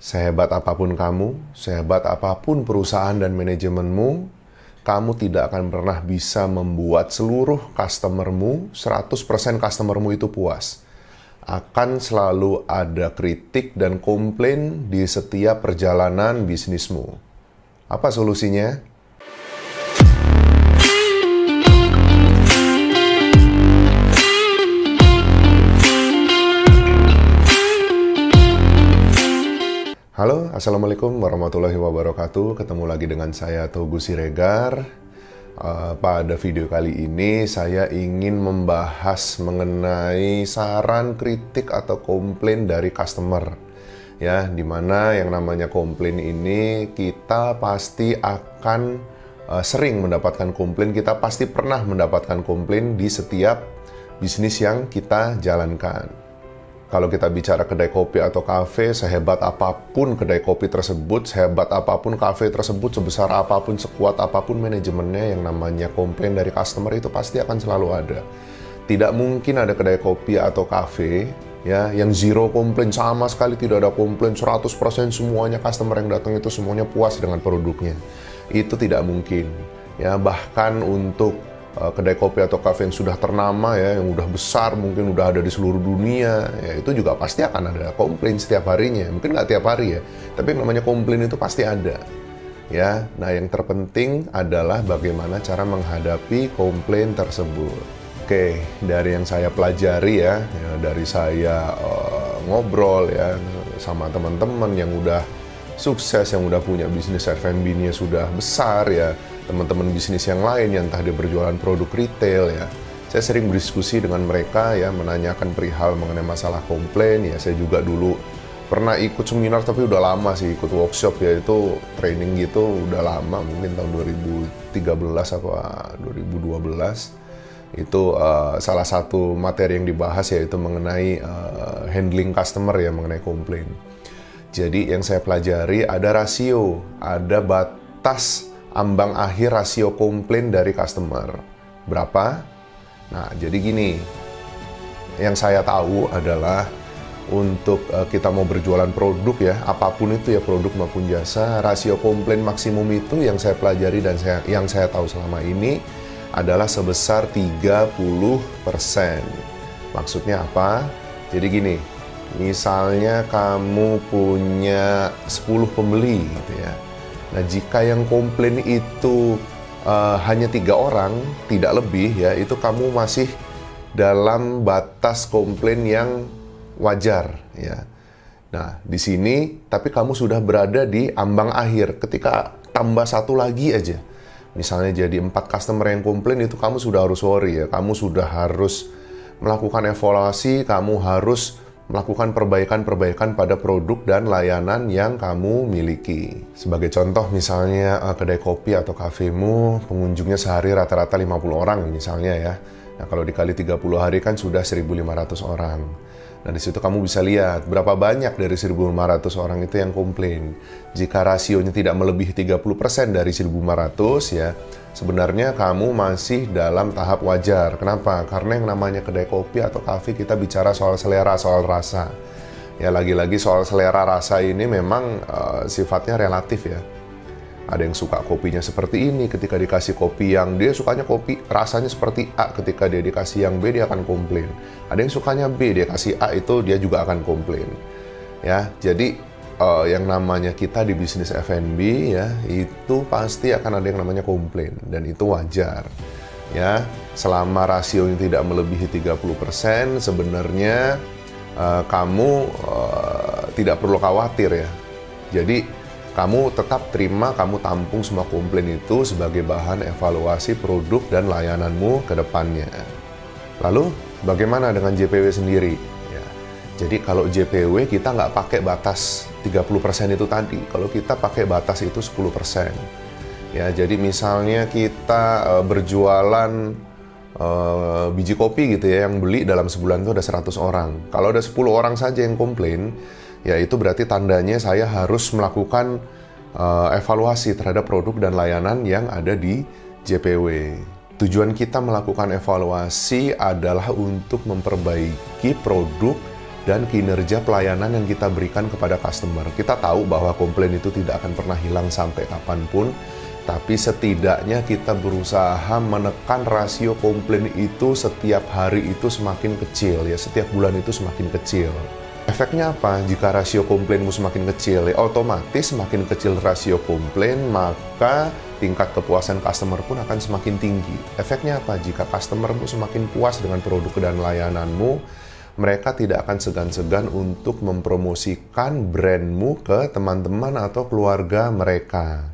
Sehebat apapun kamu, sehebat apapun perusahaan dan manajemenmu, kamu tidak akan pernah bisa membuat seluruh customermu, 100% customermu itu puas. Akan selalu ada kritik dan komplain di setiap perjalanan bisnismu. Apa solusinya? Halo, Assalamualaikum warahmatullahi wabarakatuh. Ketemu lagi dengan saya, Togu Siregar. Pada video kali ini, saya ingin membahas mengenai saran, kritik, atau komplain dari customer. Ya, dimana yang namanya komplain ini, kita pasti akan sering mendapatkan komplain. Kita pasti pernah mendapatkan komplain di setiap bisnis yang kita jalankan. Kalau kita bicara kedai kopi atau kafe, sehebat apapun kedai kopi tersebut, sehebat apapun kafe tersebut, sebesar apapun, sekuat apapun manajemennya, yang namanya komplain dari customer itu pasti akan selalu ada. Tidak mungkin ada kedai kopi atau kafe ya yang zero komplain, sama sekali tidak ada komplain, 100% semuanya customer yang datang itu semuanya puas dengan produknya. Itu tidak mungkin. Ya, bahkan untuk kedai kopi atau kafe yang sudah ternama ya, yang udah besar, mungkin udah ada di seluruh dunia ya, itu juga pasti akan ada komplain setiap harinya. Mungkin nggak tiap hari ya, tapi yang namanya komplain itu pasti ada ya. Nah, yang terpenting adalah bagaimana cara menghadapi komplain tersebut. Oke, dari yang saya pelajari ya dari saya ngobrol ya sama teman-teman yang udah sukses, yang udah punya bisnis F&B-nya sudah besar ya, teman-teman bisnis yang lain yang entah dia berjualan produk retail ya. Saya sering berdiskusi dengan mereka ya, menanyakan perihal mengenai masalah komplain ya. Saya juga dulu pernah ikut seminar, tapi udah lama sih, ikut workshop ya, itu training gitu udah lama, mungkin tahun 2013 atau 2012. Itu salah satu materi yang dibahas yaitu mengenai handling customer ya, mengenai komplain. Jadi yang saya pelajari ada rasio, ada batas ambang akhir rasio komplain dari customer. Berapa? Nah, jadi gini, yang saya tahu adalah untuk kita mau berjualan produk ya, apapun itu ya, produk maupun jasa, rasio komplain maksimum itu yang saya pelajari dan yang saya tahu selama ini adalah sebesar 30%. Maksudnya apa? Jadi gini, misalnya kamu punya 10 pembeli gitu ya. Nah, jika yang komplain itu hanya 3 orang, tidak lebih ya, itu kamu masih dalam batas komplain yang wajar ya. Nah, di sini tapi kamu sudah berada di ambang akhir. Ketika tambah satu lagi aja, misalnya jadi 4 customer yang komplain, itu kamu sudah harus worry ya. Kamu sudah harus melakukan evaluasi, kamu harus melakukan perbaikan-perbaikan pada produk dan layanan yang kamu miliki. Sebagai contoh misalnya kedai kopi atau kafemu, pengunjungnya sehari rata-rata 50 orang misalnya ya. Nah, kalau dikali 30 hari kan sudah 1.500 orang. Nah, di situ kamu bisa lihat berapa banyak dari 1.500 orang itu yang komplain. Jika rasionya tidak melebihi 30% dari 1.500 ya, sebenarnya kamu masih dalam tahap wajar. Kenapa? Karena yang namanya kedai kopi atau kafe, kita bicara soal selera, soal rasa. Ya, lagi-lagi soal selera rasa ini memang sifatnya relatif ya. Ada yang suka kopinya seperti ini, ketika dikasih kopi yang dia sukanya kopi rasanya seperti A, ketika dia dikasih yang B dia akan komplain. Ada yang sukanya B, dia kasih A, itu dia juga akan komplain. Ya, jadi yang namanya kita di bisnis F&B ya, itu pasti akan ada yang namanya komplain, dan itu wajar. Ya, selama rasionya tidak melebihi 30%, sebenarnya kamu tidak perlu khawatir ya. Jadi kamu tetap terima, kamu tampung semua komplain itu sebagai bahan evaluasi produk dan layananmu ke depannya. Lalu, bagaimana dengan JPW sendiri? Ya, jadi kalau JPW kita nggak pakai batas 30% itu tadi. Kalau kita pakai batas itu 10%. Ya, jadi misalnya kita berjualan biji kopi gitu ya, yang beli dalam sebulan itu ada 100 orang. Kalau ada 10 orang saja yang komplain, ya itu berarti tandanya saya harus melakukan evaluasi terhadap produk dan layanan yang ada di JPW. Tujuan kita melakukan evaluasi adalah untuk memperbaiki produk dan kinerja pelayanan yang kita berikan kepada customer. Kita tahu bahwa komplain itu tidak akan pernah hilang sampai kapanpun, tapi setidaknya kita berusaha menekan rasio komplain itu setiap hari itu semakin kecil, ya, setiap bulan itu semakin kecil. Efeknya apa? Jika rasio komplainmu semakin kecil, ya otomatis semakin kecil rasio komplain, maka tingkat kepuasan customer pun akan semakin tinggi. Efeknya apa? Jika customermu semakin puas dengan produk dan layananmu, mereka tidak akan segan-segan untuk mempromosikan brandmu ke teman-teman atau keluarga mereka.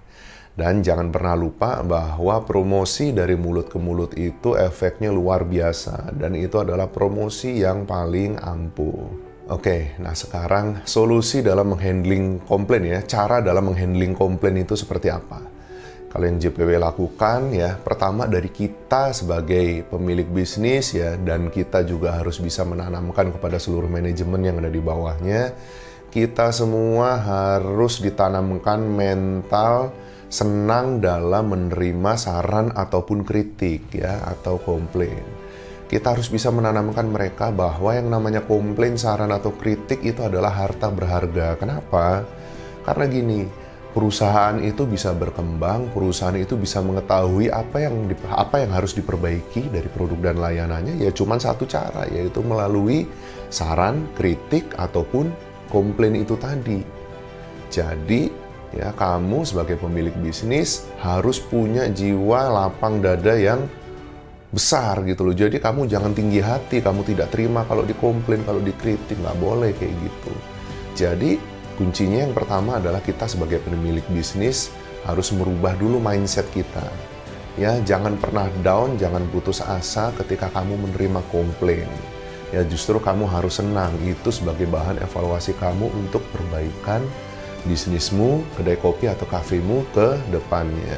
Dan jangan pernah lupa bahwa promosi dari mulut ke mulut itu efeknya luar biasa. Dan itu adalah promosi yang paling ampuh. Oke, nah sekarang solusi dalam menghandling komplain ya. Cara dalam menghandling komplain itu seperti apa? Kalau yang JPW lakukan ya, pertama dari kita sebagai pemilik bisnis ya, dan kita juga harus bisa menanamkan kepada seluruh manajemen yang ada di bawahnya, kita semua harus ditanamkan mental senang dalam menerima saran ataupun kritik ya, atau komplain. Kita harus bisa menanamkan mereka bahwa yang namanya komplain, saran, atau kritik itu adalah harta berharga. Kenapa? Karena gini, perusahaan itu bisa berkembang, perusahaan itu bisa mengetahui apa yang harus diperbaiki dari produk dan layanannya, ya cuma satu cara, yaitu melalui saran, kritik, ataupun komplain itu tadi. Jadi, ya kamu sebagai pemilik bisnis harus punya jiwa lapang dada yang besar gitu loh. Jadi kamu jangan tinggi hati, kamu tidak terima kalau dikomplain, kalau dikritik, nggak boleh kayak gitu. Jadi kuncinya yang pertama adalah kita sebagai pemilik bisnis harus merubah dulu mindset kita. Ya, jangan pernah down, jangan putus asa ketika kamu menerima komplain. Ya, justru kamu harus senang, itu sebagai bahan evaluasi kamu untuk perbaikan bisnismu, kedai kopi atau kafemu ke depannya.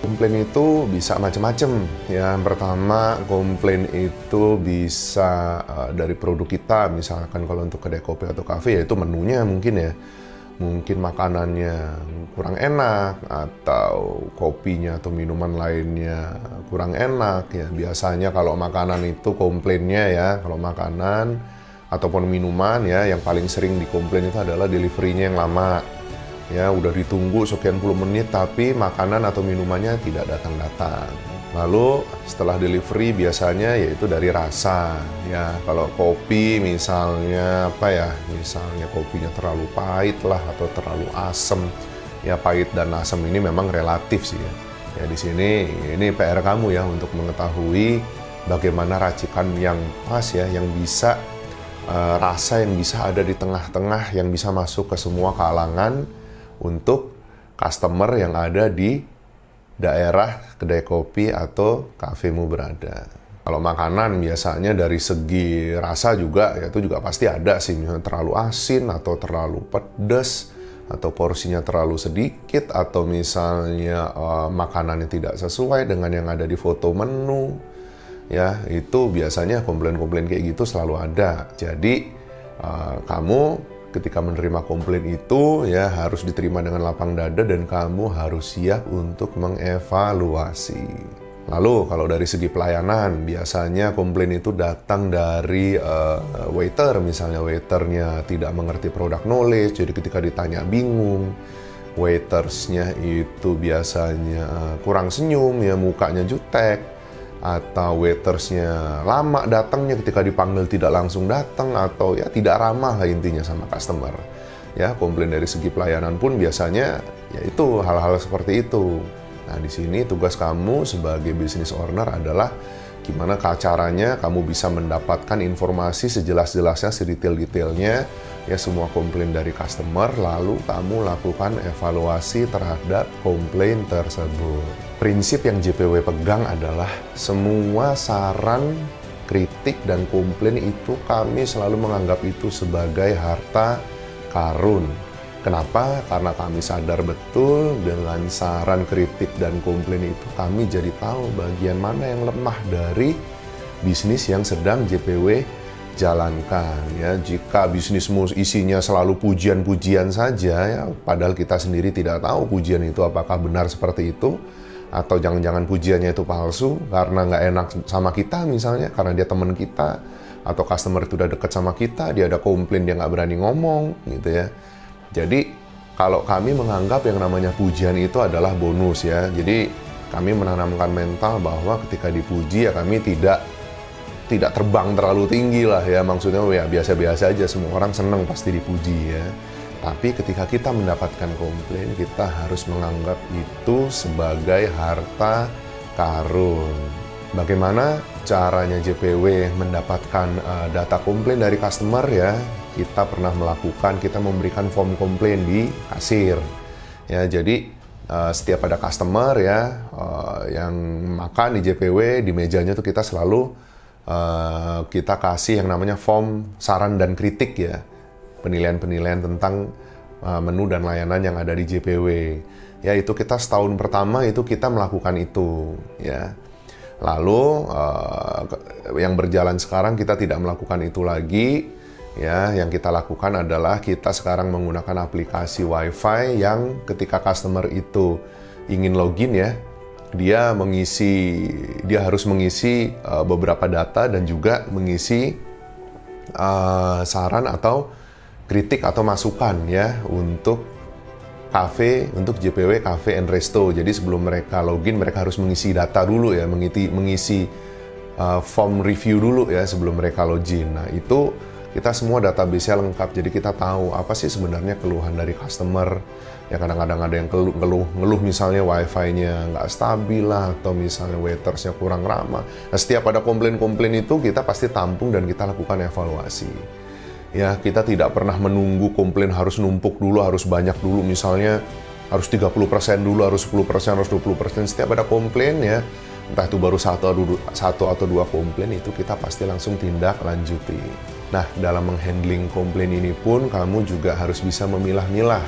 Komplain itu bisa macam-macam. Yang pertama, komplain itu bisa dari produk kita. Misalkan kalau untuk kedai kopi atau kafe, yaitu menunya mungkin ya. Mungkin makanannya kurang enak, atau kopinya atau minuman lainnya kurang enak ya. Biasanya kalau makanan itu komplainnya ya, kalau makanan ataupun minuman ya, yang paling sering dikomplain itu adalah delivery-nya yang lama. Ya, udah ditunggu sekian puluh menit tapi makanan atau minumannya tidak datang-datang. Lalu setelah delivery biasanya yaitu dari rasa. Ya, kalau kopi misalnya misalnya kopinya terlalu pahit lah atau terlalu asam. Ya, pahit dan asam ini memang relatif sih ya. Ya, di sini ini PR kamu ya untuk mengetahui bagaimana racikan yang pas ya, yang bisa rasa yang bisa ada di tengah-tengah, yang bisa masuk ke semua kalangan untuk customer yang ada di daerah kedai kopi atau kafemu berada. Kalau makanan biasanya dari segi rasa juga ya, itu juga pasti ada sih, misalnya terlalu asin atau terlalu pedas, atau porsinya terlalu sedikit, atau misalnya makanannya tidak sesuai dengan yang ada di foto menu. Ya, itu biasanya komplain-komplain kayak gitu selalu ada. Jadi kamu ketika menerima komplain itu ya harus diterima dengan lapang dada dan kamu harus siap untuk mengevaluasi. Lalu kalau dari segi pelayanan, biasanya komplain itu datang dari waiter. Misalnya waiternya tidak mengerti product knowledge, jadi ketika ditanya bingung. Waitersnya itu biasanya kurang senyum, ya mukanya jutek. Atau waitersnya lama datangnya, ketika dipanggil tidak langsung datang, atau ya tidak ramah lah intinya sama customer. Ya, komplain dari segi pelayanan pun biasanya ya itu hal-hal seperti itu. Nah, di sini tugas kamu sebagai business owner adalah gimana caranya kamu bisa mendapatkan informasi sejelas-jelasnya, sedetail-detailnya ya semua komplain dari customer, lalu kamu lakukan evaluasi terhadap komplain tersebut. Prinsip yang JPW pegang adalah semua saran, kritik, dan komplain itu kami selalu menganggap itu sebagai harta karun. Kenapa? Karena kami sadar betul dengan saran, kritik, dan komplain itu kami jadi tahu bagian mana yang lemah dari bisnis yang sedang JPW jalankan. Ya, jika bisnismu isinya selalu pujian-pujian saja, ya, padahal kita sendiri tidak tahu pujian itu apakah benar seperti itu, atau jangan-jangan pujiannya itu palsu karena nggak enak sama kita misalnya, karena dia teman kita, atau customer itu udah deket sama kita, dia ada komplain, dia nggak berani ngomong gitu ya. Jadi kalau kami menganggap yang namanya pujian itu adalah bonus ya. Jadi kami menanamkan mental bahwa ketika dipuji ya kami tidak terbang terlalu tinggi lah ya. Maksudnya ya biasa-biasa aja, semua orang seneng pasti dipuji ya. Tapi ketika kita mendapatkan komplain, kita harus menganggap itu sebagai harta karun. Bagaimana caranya JPW mendapatkan data komplain dari customer ya? Kita pernah melakukan, kita memberikan form komplain di kasir. Ya, jadi setiap ada customer ya yang makan di JPW, di mejanya tuh kita selalu kita kasih yang namanya form saran dan kritik ya. Penilaian-penilaian tentang menu dan layanan yang ada di JPW. Ya, itu kita setahun pertama itu kita melakukan itu ya. Lalu yang berjalan sekarang kita tidak melakukan itu lagi ya. Yang kita lakukan adalah kita sekarang menggunakan aplikasi WiFi yang ketika customer itu ingin login ya, dia harus mengisi beberapa data dan juga mengisi saran atau kritik atau masukan ya untuk cafe, untuk JPW Cafe and Resto. Jadi sebelum mereka login, mereka harus mengisi data dulu ya, mengisi form review dulu ya sebelum mereka login. Nah itu kita semua database-nya lengkap, jadi kita tahu apa sih sebenarnya keluhan dari customer. Ya kadang-kadang ada yang ngeluh misalnya wifi-nya nggak stabil lah, atau misalnya waiters-nya kurang ramah. Nah setiap ada komplain-komplain itu kita pasti tampung dan kita lakukan evaluasi. Ya, kita tidak pernah menunggu komplain harus numpuk dulu, harus banyak dulu, misalnya harus 30% dulu, harus 10%, harus 20%. Setiap ada komplain ya, entah itu baru satu atau dua komplain, itu kita pasti langsung tindak lanjuti. Nah, dalam menghandling komplain ini pun kamu juga harus bisa memilah-milah.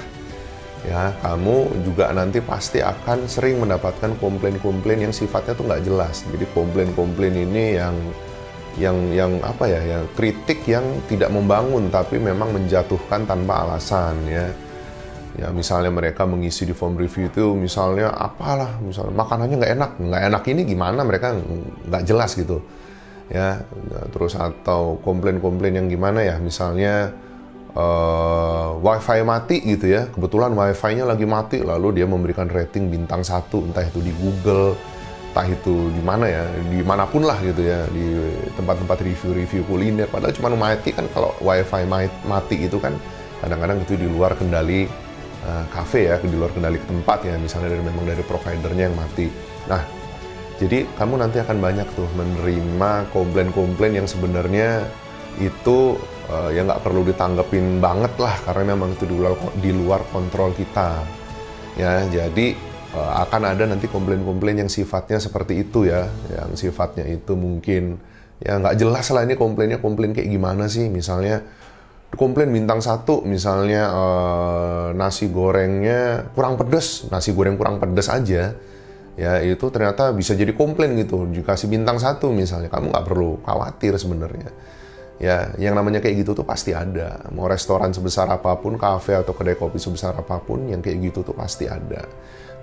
Ya, kamu juga nanti pasti akan sering mendapatkan komplain-komplain yang sifatnya tuh nggak jelas. Jadi komplain-komplain ini yang apa ya, yang kritik yang tidak membangun tapi memang menjatuhkan tanpa alasan ya. Ya misalnya mereka mengisi di form review itu misalnya apalah, misalnya makanannya nggak enak ini gimana, mereka nggak jelas gitu ya. Terus atau komplain-komplain yang gimana ya, misalnya wifi mati gitu ya, kebetulan wifi-nya lagi mati lalu dia memberikan rating bintang 1, entah itu di Google, entah itu di mana ya, dimanapun lah gitu ya, di tempat-tempat review-review kuliner. Padahal cuma mati kan, kalau wifi mati itu kan kadang-kadang itu di luar kendali cafe ya, di luar kendali tempat ya, misalnya memang dari providernya yang mati. Nah, jadi kamu nanti akan banyak tuh menerima komplain-komplain yang sebenarnya itu ya nggak perlu ditanggepin banget lah, karena memang itu di luar kontrol kita ya. Jadi akan ada nanti komplain-komplain yang sifatnya seperti itu ya, yang sifatnya itu mungkin ya nggak jelas lah, ini komplainnya komplain kayak gimana sih. Misalnya komplain bintang 1, misalnya nasi gorengnya kurang pedes, nasi goreng kurang pedes aja ya, itu ternyata bisa jadi komplain gitu, dikasih bintang 1 misalnya. Kamu nggak perlu khawatir sebenarnya ya, yang namanya kayak gitu tuh pasti ada. Mau restoran sebesar apapun, kafe atau kedai kopi sebesar apapun, yang kayak gitu tuh pasti ada.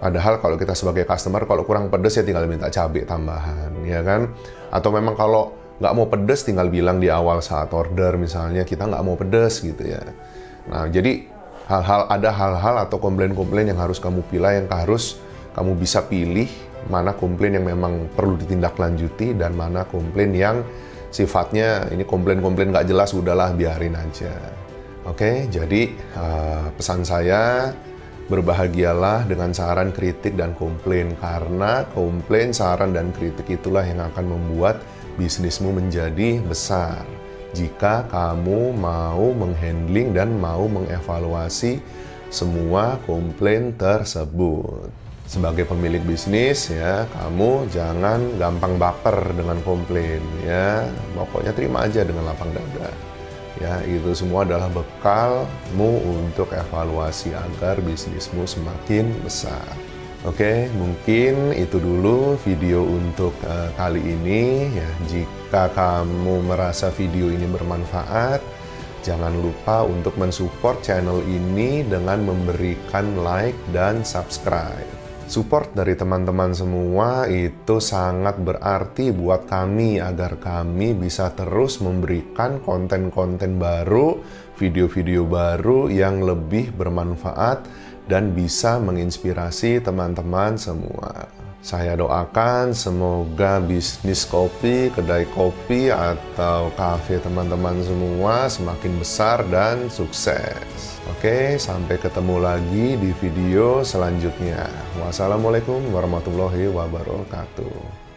Padahal kalau kita sebagai customer, kalau kurang pedes ya tinggal minta cabai tambahan, ya kan? Atau memang kalau nggak mau pedes tinggal bilang di awal saat order misalnya, kita nggak mau pedes gitu ya. Nah, jadi ada hal-hal atau komplain-komplain yang harus kamu pilih, yang harus kamu bisa pilih mana komplain yang memang perlu ditindaklanjuti dan mana komplain yang sifatnya ini komplain-komplain nggak jelas, udahlah biarin aja. Oke, jadi pesan saya, berbahagialah dengan saran, kritik, dan komplain, karena komplain, saran, dan kritik itulah yang akan membuat bisnismu menjadi besar. Jika kamu mau menghandling dan mau mengevaluasi semua komplain tersebut. Sebagai pemilik bisnis ya, kamu jangan gampang baper dengan komplain ya. Pokoknya terima aja dengan lapang dada. Ya, itu semua adalah bekalmu untuk evaluasi agar bisnismu semakin besar. Oke, mungkin itu dulu video untuk kali ini ya. Jika kamu merasa video ini bermanfaat, jangan lupa untuk mensupport channel ini dengan memberikan like dan subscribe. Support dari teman-teman semua itu sangat berarti buat kami agar kami bisa terus memberikan konten-konten baru, video-video baru yang lebih bermanfaat dan bisa menginspirasi teman-teman semua. Saya doakan semoga bisnis kopi, kedai kopi, atau kafe teman-teman semua semakin besar dan sukses. Oke, sampai ketemu lagi di video selanjutnya. Wassalamualaikum warahmatullahi wabarakatuh.